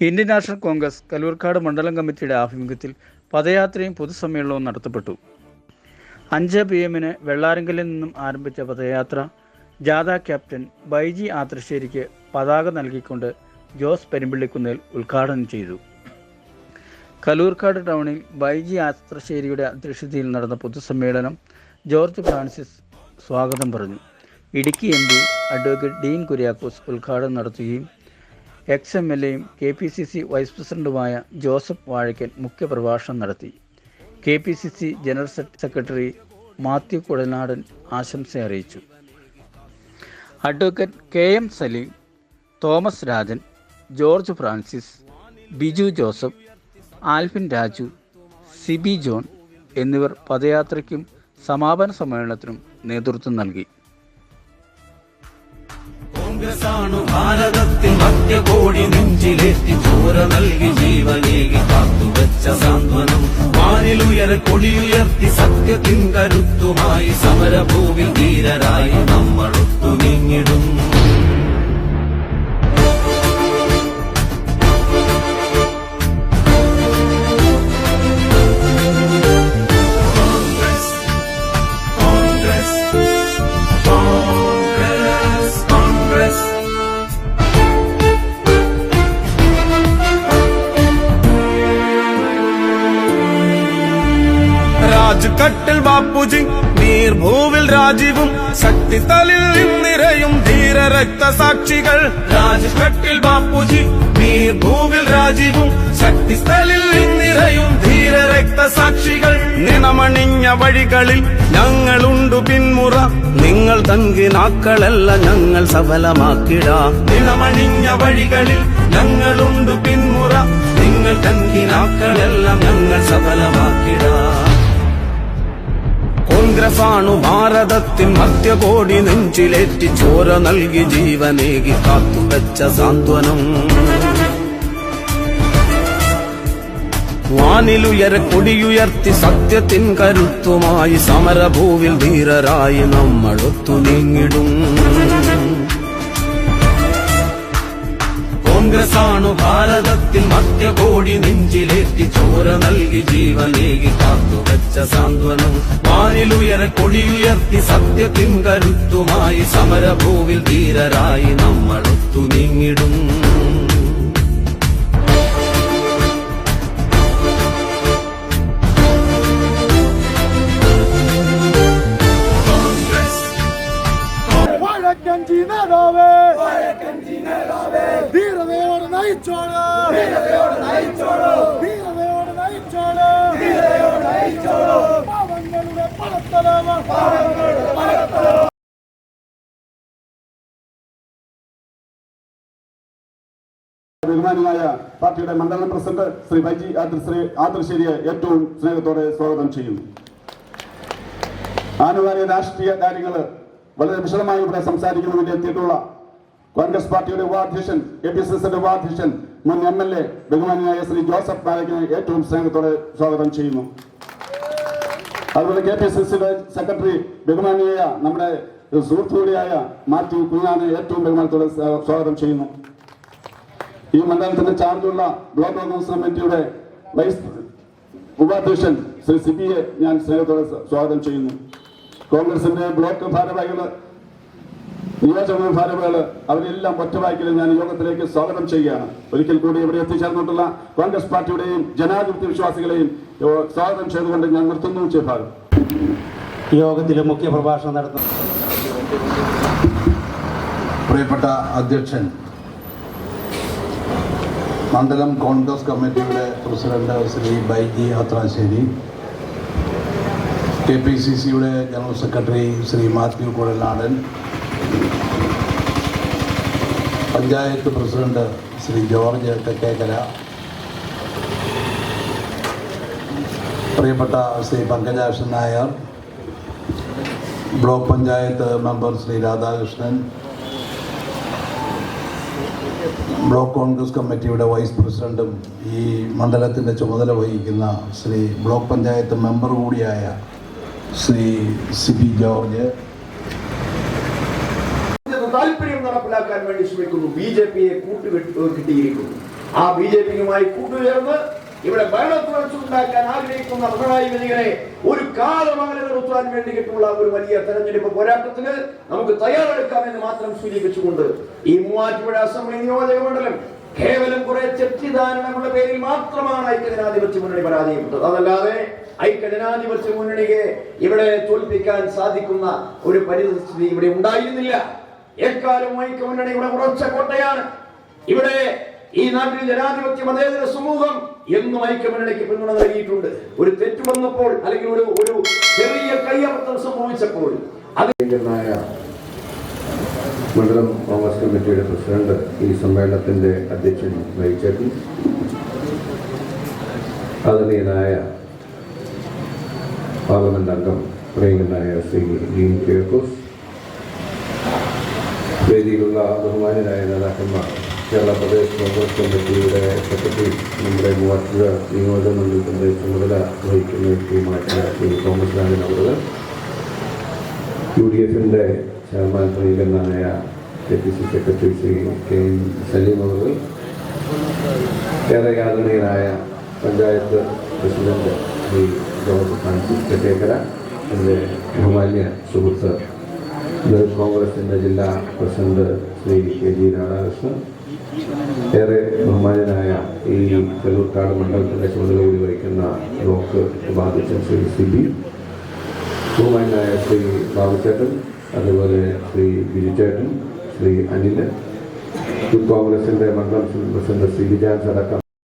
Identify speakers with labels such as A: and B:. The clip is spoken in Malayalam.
A: ഇന്ത്യൻ നാഷണൽ കോൺഗ്രസ് കലൂർക്കാട് മണ്ഡലം കമ്മിറ്റിയുടെ ആഭിമുഖ്യത്തിൽ പദയാത്രയും പൊതുസമ്മേളനവും നടത്തപ്പെട്ടു. 5 PM വെള്ളാരങ്കലിൽ നിന്നും ആരംഭിച്ച പദയാത്ര ജാഥ ക്യാപ്റ്റൻ ബൈജി ആത്രശ്ശേരിക്ക് പതാക നൽകിക്കൊണ്ട് ജോസ് പെരുമ്പിള്ളിക്കുന്നേൽ ഉദ്ഘാടനം ചെയ്തു. കലൂർക്കാട് ടൗണിൽ ബൈജി ആത്രശ്ശേരിയുടെ അധ്യക്ഷതയിൽ നടന്ന പൊതുസമ്മേളനം ജോർജ് ഫ്രാൻസിസ് സ്വാഗതം പറഞ്ഞു. Idukki MP advocate Dean Kuriakose ഉദ്ഘാടനം നടത്തുകയും ex-MLAയും KPCC വൈസ് പ്രസിഡന്റുമായ ജോസഫ് വാഴക്കൻ മുഖ്യപ്രഭാഷണം നടത്തി. KPCC general secretary Mathew Kudanadan ആശംസ അറിയിച്ചു. Advocate KM Saleem, Thomas Rajan, George Francis, Biju Joseph, Alphin Raju, Sibi John എന്നിവർ പദയാത്രയ്ക്കും സമാപന സമ്മേളനത്തിനും നേതൃത്വം നൽകി.
B: കോൺഗ്രസാണു ഭാരതത്തിൽ മധ്യകോടി നെഞ്ചിലേറ്റി ചോര നൽകി ജീവനേകി കാത്തുവച്ച സാന്ത്വനം. വാനിലുയര കൊടിയുയർത്തി സത്യത്തിൻ കരുത്തുമായി സമരഭൂവിൽ ധീരരായി നമ്മളൊത്തു നീങ്ങിടും. രാജ്കട്ടിൽ ബാപ്പുജി, നീർഭൂവിൽ രാജീവും, ശക്തിതലിൽ നിറയും ധീര രക്തസാക്ഷികൾ. രാജ്കട്ടിൽ ബാപ്പുജി, നീർഭൂവിൽ രാജീവും, ശക്തിസ്ഥലിൽ നിറയും ധീര രക്തസാക്ഷികൾ. നിണമണിഞ്ഞ വഴികളിൽ ഞങ്ങളുണ്ടു പിന്മുറ, നിങ്ങൾ തങ്കിനാക്കളല്ല ഞങ്ങൾ സഫലമാക്കിടാം. നിണമണിഞ്ഞ വഴികളിൽ ഞങ്ങളുണ്ടു പിന്മുറ, നിങ്ങൾ തങ്കിനാക്കളെല്ലാം ഞങ്ങൾ സഫലമാക്കിടാം. കോൺഗ്രസാണു ഭാരതത്തിൻ മധ്യകോടി നെഞ്ചിലേറ്റി ചോര നൽകി ജീവനേകി കാത്തുവച്ച സാന്ത്വനം. വാനിലുയര കൊടിയുയർത്തി സത്യത്തിൻ കരുത്തുമായി സമരഭൂവിൽ ധീരരായി നമ്മളൊത്തു നീങ്ങിടും. കോൺഗ്രസാണു ഭാരതത്തിൽ മധ്യകോടി നെഞ്ചിലേറ്റി ചോര നൽകി ജീവനേകി കാത്തുവച്ച സാന്ത്വനം. വാനിലുയര കൊടിയുയർത്തി സത്യത്തിൻ കരുത്തുമായി സമരഭൂവിൽ ധീരരായി നമ്മളൊത്തു നീങ്ങിടും.
C: ധീരതയോടെ നയിച്ചോളൂ, പാവങ്ങളുടെ പടത്തലവ. ബഹുമാനിയായ പാർട്ടിയുടെ മണ്ഡലം പ്രസിഡന്റ് ശ്രീ ബൈജി ആത്രശ്ശേരിയെ ഏറ്റവും സ്നേഹത്തോടെ സ്വാഗതം ചെയ്യുന്നു. ആനുകാലിക രാഷ്ട്രീയ കാര്യങ്ങൾ വളരെ വിശദമായി ഇവിടെ സംസാരിക്കുന്നതിന് വേണ്ടി എത്തിയിട്ടുള്ള കോൺഗ്രസ് പാർട്ടിയുടെ ഉപാധ്യക്ഷൻ, KPCCയുടെ ഉപാധ്യക്ഷൻ, മുൻ MLA ബഹുമാനിയായ ശ്രീ ജോസഫ് വാഴക്കനെ ഏറ്റവും സ്നേഹത്തോടെ സ്വാഗതം ചെയ്യുന്നു. അതുപോലെ KPCCയുടെ സെക്രട്ടറി ബഹുമാനിയായ നമ്മുടെ സുഹൃത്തുക്കൂടിയായ മാത്യു കുഞ്ഞാനെ ഏറ്റവും ബഹുമാനത്തോടെ സ്വാഗതം ചെയ്യുന്നു. ഈ മണ്ഡലത്തിന്റെ ചാർജുള്ള ബ്ലോക്ക് കോൺഗ്രസ് കമ്മിറ്റിയുടെ വൈസ് ഉപാധ്യക്ഷൻ ശ്രീ സിബിയെ ഞാൻ സ്നേഹത്തോടെ സ്വാഗതം ചെയ്യുന്നു. കോൺഗ്രസിന്റെ ബ്ലോക്ക് ഭാരവാഹികള്, നിയോജക ഭാരവാഹികള്, അവരെല്ലാം ഒറ്റവാക്കിൽ ഞാൻ യോഗത്തിലേക്ക് സ്വാഗതം ചെയ്യുകയാണ്. ഒരിക്കൽ കൂടി ഇവിടെ എത്തിച്ചേർന്നിട്ടുള്ള കോൺഗ്രസ് പാർട്ടിയുടെയും ജനാധിപത്യ വിശ്വാസികളെയും സ്വാഗതം ചെയ്തുകൊണ്ട് ഞാൻ നിർത്തുന്നു. ചെയ്താൽ
D: യോഗത്തിലെ മുഖ്യ പ്രഭാഷണം നടത്തുന്ന
E: പ്രിയപ്പെട്ട അധ്യക്ഷൻ, മണ്ഡലം കോൺഗ്രസ് കമ്മിറ്റിയുടെ പ്രസിഡന്റ് ശ്രീ ബൈജി ആത്രശ്ശേരി, KPCCയുടെ general secretary Shri Mathew Kudanadan, panchayat president Shri George Thekkekara, പ്രിയപ്പെട്ട Shri Pankajakshan Nair, block panchayat member Shri Radhakrishnan, block Congress കമ്മിറ്റിയുടെ വൈസ് പ്രസിഡന്റും ഈ മണ്ഡലത്തിൻ്റെ ചുമതല വഹിക്കുന്ന ശ്രീ ബ്ലോക്ക് പഞ്ചായത്ത് മെമ്പർ കൂടിയായ ശ്രീ സിബി ജോർജ്,
C: താല്പര്യം നടപ്പിലാക്കാൻ വേണ്ടി ശ്രമിക്കുന്നു. BJPയെ കൂട്ടുകിട്ടിയിരിക്കുന്നു.
F: ആ BJP-യുമായി കൂട്ടുചേർന്ന് ഇവിടെ ഭരണത്തുടർച്ചയുണ്ടാക്കാൻ ആഗ്രഹിക്കുന്ന പിണറായി വിജയനെ ഒരു കാലം അങ്ങനെ നിർത്താൻ വേണ്ടിയിട്ടുള്ള ഒരു വലിയ തെരഞ്ഞെടുപ്പ് പോരാട്ടത്തിന് നമുക്ക് തയ്യാറെടുക്കാമെന്ന് മാത്രം സൂചിപ്പിച്ചുകൊണ്ട് ഈ മൂവാറ്റുപുഴ അസംബ്ലി നിയോജക മണ്ഡലം കേവലം കുറെ തെറ്റിദ്ധാരണകളുടെ പേരിൽ മാത്രമാണ് ഐക്യജനാധിപത്യ മുന്നണി പരാജയപ്പെട്ടത്. അതല്ലാതെ ഐക്യജനാധിപത്യ മുന്നണിയെ ഇവിടെ തോൽപ്പിക്കാൻ സാധിക്കുന്ന ഒരു പരിസ്ഥിതി ഇവിടെ ഉണ്ടായിരുന്നില്ല. എക്കാലം ഐക്യമുന്നണി ഇവിടെ ഉറച്ച കോട്ടയാണ്. ഇവിടെ ഈ നാട്ടിൽ ജനാധിപത്യ മതേതര സമൂഹം എന്നും ഐക്യമുന്നണിക്ക് പിന്തുണ നൽകിയിട്ടുണ്ട്. ഒരു തെറ്റ് വന്നപ്പോൾ അല്ലെങ്കിൽ ഒരു ചെറിയ കയ്യബദ്ധം സംഭവിച്ചപ്പോൾ
G: മണ്ഡലം കോൺഗ്രസ് കമ്മിറ്റിയുടെ പ്രസിഡന്റ് ഈ സമ്മേളനത്തിന്റെ അധ്യക്ഷൻ വഹിച്ചേക്കും, ആദരണീയനായ പാർലമെന്റ് അംഗം പ്രിയങ്കരനായ ശ്രീ ഡീൻ കുര്യാക്കോസ്, വേദിയിലുള്ള ബഹുമാന്യരായ നേതാക്കന്മാർ, കേരള പ്രദേശ് കോൺഗ്രസ് കമ്മിറ്റിയുടെ സെക്രട്ടറി, നമ്മുടെ മൂവാറ്റുപുഴ നിയോജക മണ്ഡലത്തിന്റെ ചുമതല വഹിക്കുന്ന വ്യക്തിയുമായിട്ടുള്ള ശ്രീ തോമസ് രാജൻ അവറുകൾ, UDF-ന്റെ ചെയർമാൻ പ്രിയങ്കരനായ KPC secretary Shri KM Saleem അവറുകൾ, ഏറെ ആദരണീയനായ പഞ്ചായത്ത് പ്രസിഡന്റ് ശ്രീ ജോസഫ് ഫ്രാൻസിസ് തെക്കേക്കര, എൻ്റെ ബഹുമാന്യ സുഹൃത്ത് കോൺഗ്രസിൻ്റെ ജില്ലാ പ്രസിഡന്റ് ശ്രീ KG രാധാകൃഷ്ണൻ, ഏറെ ബഹുമാന്യനായ ഈ കല്ലൂർക്കാട് മണ്ഡലത്തിൻ്റെ ചുമതലയിൽ വഹിക്കുന്ന ബ്ലോക്ക് ഉപാധ്യക്ഷൻ ശ്രീ CB, ബഹുമാന്യനായ ശ്രീ ബാബുചേട്ടൻ, അതുപോലെ ശ്രീ ബിജുചേട്ടൻ, ശ്രീ അനിൽ, യൂത്ത് കോൺഗ്രസിൻ്റെ മണ്ഡലം പ്രസിഡന്റ് ശ്രീ വിജാൻസ് അടക്കം